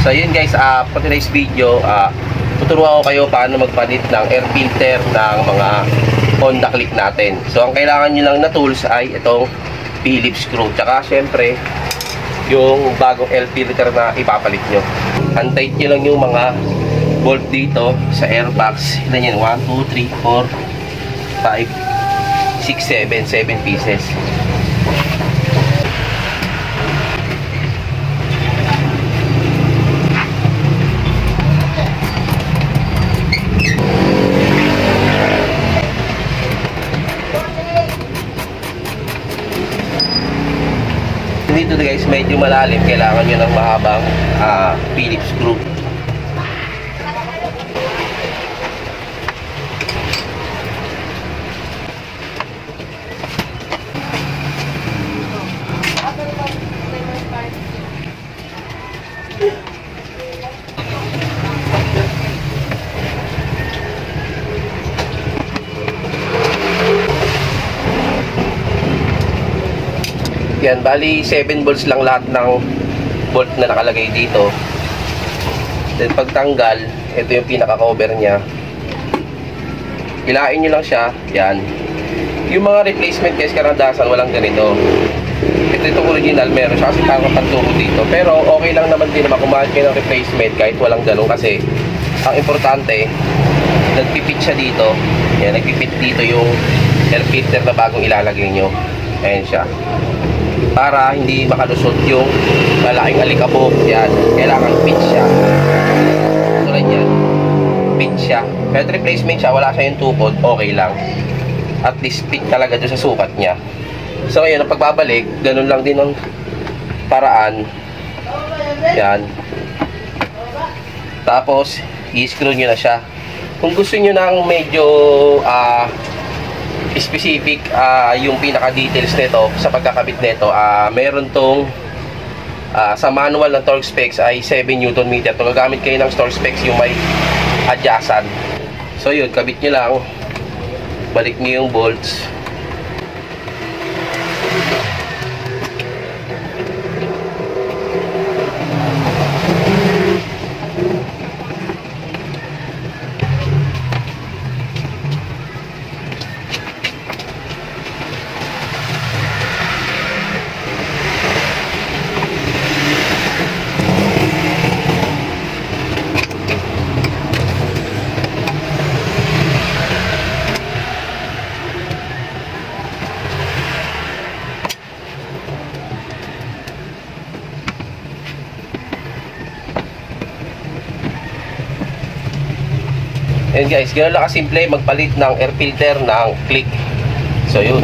So yun guys, for today's video, tuturuan ko kayo paano magpalit ng air filter ng mga Honda Click natin. So ang kailangan nyo lang na tools ay itong Phillips screw. Tsaka syempre, yung bagong air filter na ipapalit nyo. Untight nyo lang yung mga bolt dito sa airbox. Ilan yan? 1, 2, 3, 4, 5, 6, 7 pieces. Dito guys, medyo malalim, kailangan nyo ng mahabang Phillips screw. Yan, bali 7 volts lang lahat ng bolt na nakalagay dito. Then pagtanggal, ito yung pinaka-cover nya. Hilain nyo lang siya. Yan. Yung mga replacement guys, karanasan walang ganito. Ito itong original, meron siya kasi parang panturo dito. Pero okay lang naman din naman kumahan kayo ng replacement kahit walang ganun. Kasi ang importante, nagpipit siya dito. Yan, nagpipit dito yung air filter na bagong ilalagay nyo. Ayan siya. Para hindi makalusot yung malaking alikabok. Yan, kailangan fit siya. Tulad yan, fit siya. Kahit replacement siya, wala siya yung tukod, okay lang. At least fit talaga doon sa sukat niya. So ngayon, ang pagbabalik, ganun lang din ang paraan. Yan. Tapos i-screw nyo na siya. Kung gusto nyo ng medyo specific yung pinaka-details nito sa pagkakabit nito, meron tong sa manual ng torque specs ay 7 Nm. So gagamit kayo ng torque specs yung may adjacent. So yun, kabit nyo lang, balik nyo yung bolts. And guys, ganoon lang kasimple magpalit ng air filter ng Click. So yun.